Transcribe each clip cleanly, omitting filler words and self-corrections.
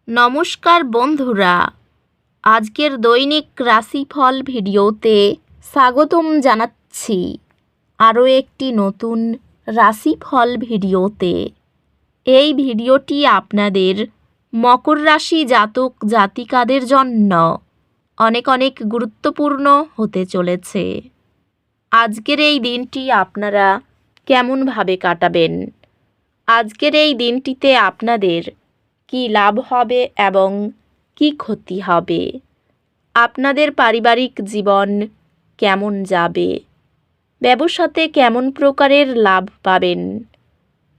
নমস্কার বন্ধুরা, আজকের দৈনিক রাশিফল ভিডিওতে স্বাগতম জানাচ্ছি আরও একটি নতুন রাশিফল ভিডিওতে। এই ভিডিওটি আপনাদের মকর রাশি জাতক জাতিকাদের জন্য অনেক অনেক গুরুত্বপূর্ণ হতে চলেছে। আজকের এই দিনটি আপনারা কেমনভাবে কাটাবেন? আজকের এই দিনটিতে আপনাদের কি লাভ হবে এবং কি ক্ষতি হবে? আপনাদের পারিবারিক জীবন কেমন যাবে? ব্যবসাতে কেমন প্রকারের লাভ পাবেন?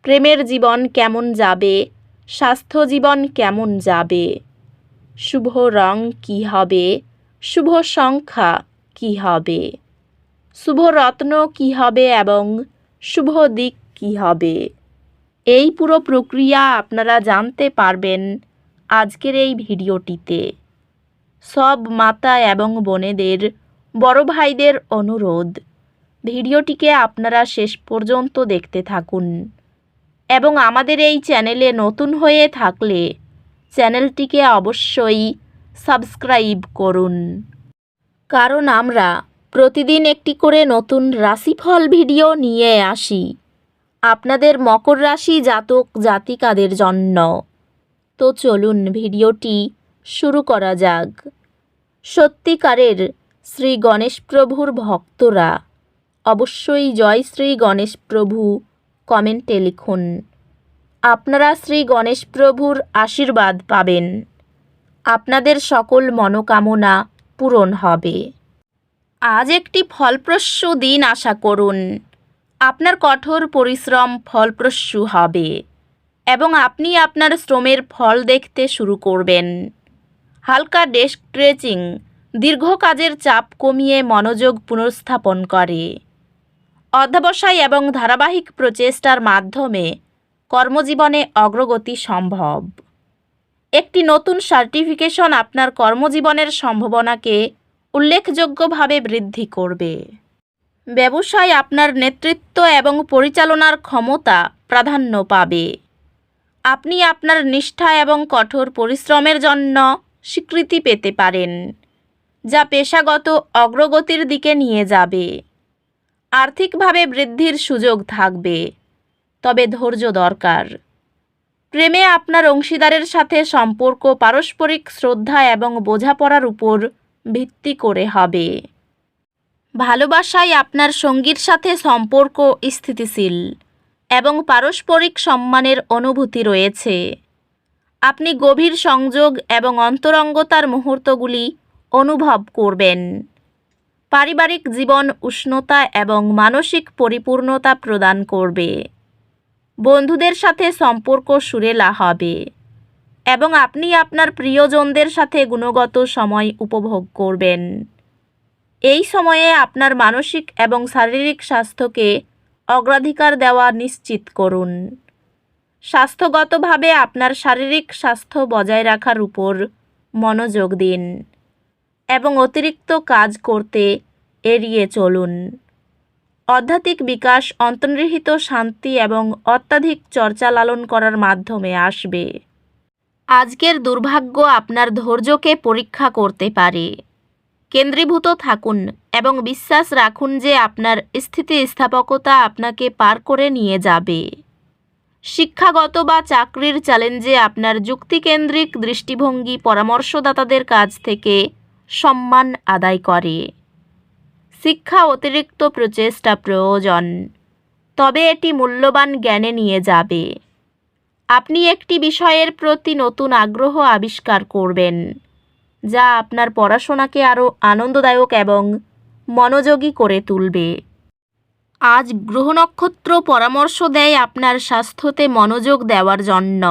প্রেমের জীবন কেমন যাবে? স্বাস্থ্য জীবন কেমন যাবে? শুভ রং কি হবে? শুভ সংখ্যা কি হবে? শুভ রত্ন কি হবে এবং শুভ দিক কি হবে? এই পুরো প্রক্রিয়া আপনারা জানতে পারবেন আজকের এই ভিডিওটিতে। সব মাতা এবং বোনেদের, বড় ভাইদের অনুরোধ, ভিডিওটিকে আপনারা শেষ পর্যন্ত দেখতে থাকুন এবং আমাদের এই চ্যানেলে নতুন হয়ে থাকলে চ্যানেলটিকে অবশ্যই সাবস্ক্রাইব করুন, কারণ আমরা প্রতিদিন একটি করে নতুন রাশিফল ভিডিও নিয়ে আসি আপনাদের মকর রাশি জাতক জাতিকাদের জন্য। তো চলুন ভিডিওটি শুরু করা যাক। সত্যিকারের শ্রী গণেশ প্রভুর ভক্তরা অবশ্যই জয় শ্রী গণেশ প্রভু কমেন্টে লিখুন। আপনারা শ্রী গণেশ প্রভুর আশীর্বাদ পাবেন, আপনাদের সকল মনোকামনা পূরণ হবে। আজ একটি ফলপ্রসূ দিন আশা করুন। আপনার কঠোর পরিশ্রম ফলপ্রসূ হবে এবং আপনি আপনার শ্রমের ফল দেখতে শুরু করবেন। হালকা ডেস্ক স্ট্রেচিং দীর্ঘ কাজের চাপ কমিয়ে মনোযোগ পুনর্স্থাপন করে। অধ্যবসায় এবং ধারাবাহিক প্রচেষ্টার মাধ্যমে কর্মজীবনে অগ্রগতি সম্ভব। একটি নতুন সার্টিফিকেশন আপনার কর্মজীবনের সম্ভাবনাকে উল্লেখযোগ্যভাবে বৃদ্ধি করবে। ব্যবসায় আপনার নেতৃত্ব এবং পরিচালনার ক্ষমতা প্রাধান্য পাবে। আপনি আপনার নিষ্ঠা এবং কঠোর পরিশ্রমের জন্য স্বীকৃতি পেতে পারেন, যা পেশাগত অগ্রগতির দিকে নিয়ে যাবে। আর্থিকভাবে বৃদ্ধির সুযোগ থাকবে, তবে ধৈর্য দরকার। প্রেমে আপনার অংশীদারের সাথে সম্পর্ক পারস্পরিক শ্রদ্ধা এবং বোঝাপড়ার উপর ভিত্তি করে হবে। ভালোবাসায় আপনার সঙ্গীর সাথে সম্পর্ক স্থিতিশীল এবং পারস্পরিক সম্মানের অনুভূতি রয়েছে। আপনি গভীর সংযোগ এবং অন্তরঙ্গতার মুহূর্তগুলি অনুভব করবেন। পারিবারিক জীবন উষ্ণতা এবং মানসিক পরিপূর্ণতা প্রদান করবে। বন্ধুদের সাথে সম্পর্ক সুরেলা হবে এবং আপনি আপনার প্রিয়জনদের সাথে গুণগত সময় উপভোগ করবেন। এই সময়ে আপনার মানসিক এবং শারীরিক স্বাস্থ্যকে অগ্রাধিকার দেওয়া নিশ্চিত করুন। স্বাস্থ্যগতভাবে আপনার শারীরিক স্বাস্থ্য বজায় রাখার উপর মনোযোগ দিন এবং অতিরিক্ত কাজ করতে এড়িয়ে চলুন। আধ্যাত্মিক বিকাশ অন্তর্নিহিত শান্তি এবং অত্যাধিক চর্চা লালন করার মাধ্যমে আসবে। আজকের দুর্ভাগ্য আপনার ধৈর্যকে পরীক্ষা করতে পারে। কেন্দ্রীভূত থাকুন এবং বিশ্বাস রাখুন যে আপনার স্থিতিস্থাপকতা আপনাকে পার করে নিয়ে যাবে। শিক্ষাগত বা চাকরির চ্যালেঞ্জে আপনার যুক্তিকেন্দ্রিক দৃষ্টিভঙ্গি পরামর্শদাতাদের কাছ থেকে সম্মান আদায় করে। শিক্ষা অতিরিক্ত প্রচেষ্টা প্রয়োজন, তবে এটি মূল্যবান জ্ঞানে নিয়ে যাবে। আপনি একটি বিষয়ের প্রতি নতুন আগ্রহ আবিষ্কার করবেন, যা আপনার পড়াশোনাকে আরও আনন্দদায়ক এবং মনোযোগী করে তুলবে। আজ গ্রহ নক্ষত্র পরামর্শ দেয় আপনার স্বাস্থ্যতে মনোযোগ দেওয়ার জন্য।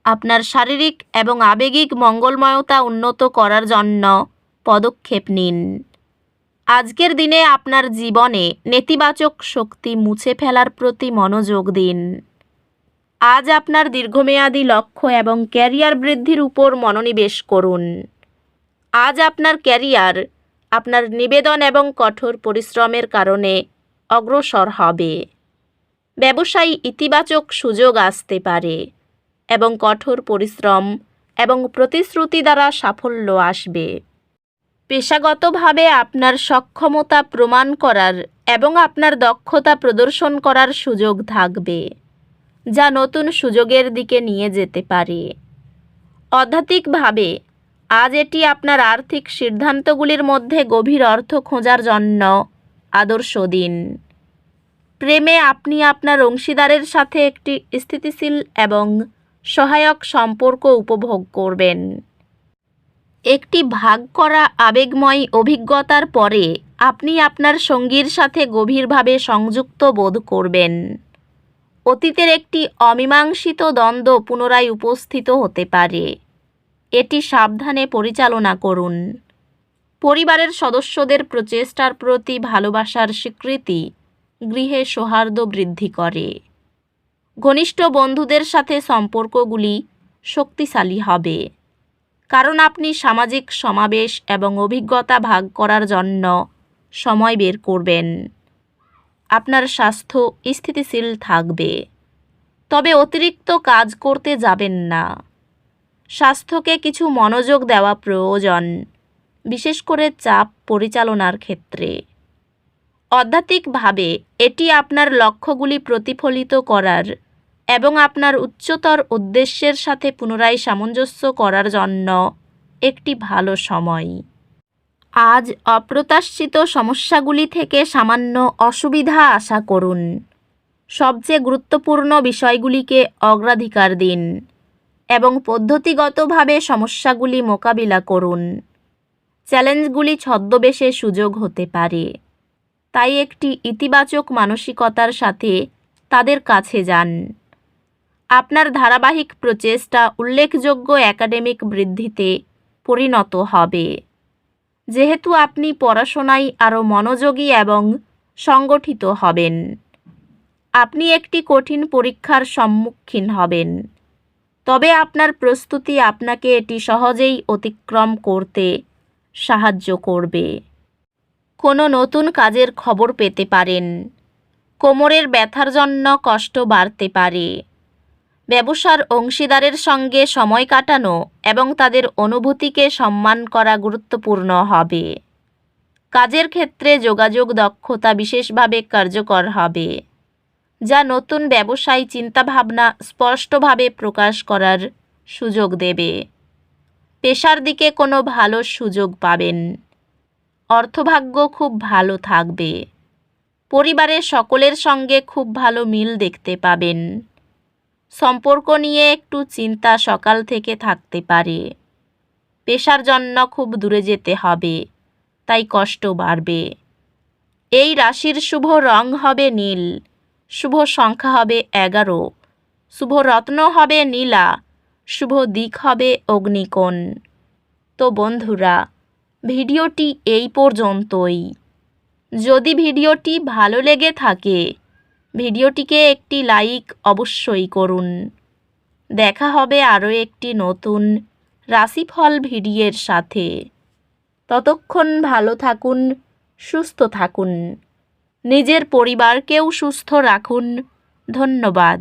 আপনার শারীরিক এবং আবেগিক মঙ্গলময়তা উন্নত করার জন্য পদক্ষেপ নিন। আজকের দিনে আপনার জীবনে নেতিবাচক শক্তি মুছে ফেলার প্রতি মনোযোগ দিন। আজ আপনার দীর্ঘমেয়াদী লক্ষ্য এবং ক্যারিয়ার বৃদ্ধির উপর মনোনিবেশ করুন। আজ আপনার ক্যারিয়ার আপনার নিবেদন এবং কঠোর পরিশ্রমের কারণে অগ্রসর হবে। ব্যবসায় ইতিবাচক সুযোগ আসতে পারে এবং কঠোর পরিশ্রম এবং প্রতিশ্রুতি দ্বারা সাফল্য আসবে। পেশাগতভাবে আপনার সক্ষমতা প্রমাণ করার এবং আপনার দক্ষতা প্রদর্শন করার সুযোগ থাকবে, যা নতুন সুযোগের দিকে নিয়ে যেতে পারে। আধ্যাত্মিকভাবে আজ এটি আপনার আর্থিক সিদ্ধান্তগুলির মধ্যে গভীর অর্থ খোঁজার জন্য আদর্শ দিন। প্রেমে আপনি আপনার অংশীদারের সাথে একটি স্থিতিশীল এবং সহায়ক সম্পর্ক উপভোগ করবেন। একটি ভাগ করা আবেগময় অভিজ্ঞতার পরে আপনি আপনার সঙ্গীর সাথে গভীরভাবে সংযুক্ত বোধ করবেন। অতীতের একটি অমীমাংসিত দ্বন্দ্ব পুনরায় উপস্থিত হতে পারে। এটি সাবধানে পরিচালনা করুন। পরিবারের সদস্যদের প্রচেষ্টার প্রতি ভালোবাসার স্বীকৃতি গৃহে সৌহার্দ্য বৃদ্ধি করে। ঘনিষ্ঠ বন্ধুদের সাথে সম্পর্কগুলি শক্তিশালী হবে, কারণ আপনি সামাজিক সমাবেশ এবং অভিজ্ঞতা ভাগ করার জন্য সময় বের করবেন। আপনার স্বাস্থ্য স্থিতিশীল থাকবে, তবে অতিরিক্ত কাজ করতে যাবেন না। স্বাস্থ্যকে কিছু মনোযোগ দেওয়া প্রয়োজন, বিশেষ করে চাপ পরিচালনার ক্ষেত্রে। আধ্যাত্মিকভাবে এটি আপনার লক্ষ্যগুলি প্রতিফলিত করার এবং আপনার উচ্চতর উদ্দেশ্যের সাথে পুনরায় সামঞ্জস্য করার জন্য একটি ভালো সময়। আজ অপ্রত্যাশিত সমস্যাগুলি থেকে সামান্য অসুবিধা আশা করুন। সবচেয়ে গুরুত্বপূর্ণ বিষয়গুলিকে অগ্রাধিকার দিন এবং পদ্ধতিগতভাবে সমস্যাগুলি মোকাবিলা করুন। চ্যালেঞ্জগুলি ছদ্মবেশে সুযোগ হতে পারে, তাই একটি ইতিবাচক মানসিকতার সাথে তাদের কাছে যান। আপনার ধারাবাহিক প্রচেষ্টা উল্লেখযোগ্য একাডেমিক বৃদ্ধিতে পরিণত হবে, যেহেতু আপনি পড়াশোনায় আরও মনোযোগী এবং সংগঠিত হবেন। আপনি একটি কঠিন পরীক্ষার সম্মুখীন হবেন, তবে আপনার প্রস্তুতি আপনাকে এটি সহজেই অতিক্রম করতে সাহায্য করবে। কোনো নতুন কাজের খবর পেতে পারেন। কোমরের ব্যথার জন্য কষ্ট বাড়তে পারে। ব্যবসার অংশীদারের সঙ্গে সময় কাটানো এবং তাদের অনুভূতিকে সম্মান করা গুরুত্বপূর্ণ হবে। কাজের ক্ষেত্রে যোগাযোগ দক্ষতা বিশেষভাবে কার্যকর হবে, যা নতুন ব্যবসায়ী চিন্তাভাবনা স্পষ্টভাবে প্রকাশ করার সুযোগ দেবে। পেশার দিকে কোনো ভালো সুযোগ পাবেন। অর্থভাগ্য খুব ভালো থাকবে। পরিবারের সকলের সঙ্গে খুব ভালো মিল দেখতে পাবেন। সম্পর্ক নিয়ে একটু চিন্তা সকাল থেকে থাকতে পারে। পেশার জন্য খুব দূরে যেতে হবে, তাই কষ্ট বাড়বে। এই রাশির শুভ রং হবে নীল, শুভ সংখ্যা হবে 11, শুভ রত্ন হবে নীলা, শুভ দিক হবে অগ্নিকোণ। তো বন্ধুরা, ভিডিওটি এই পর্যন্তই। যদি ভিডিওটি ভালো লেগে থাকে, ভিডিওটিকে একটি লাইক অবশ্যই করুন। দেখা হবে আরও একটি নতুন রাশিফল ভিডিওর সাথে। ততক্ষণ ভালো থাকুন, সুস্থ থাকুন, নিজের পরিবারকেও সুস্থ রাখুন। ধন্যবাদ।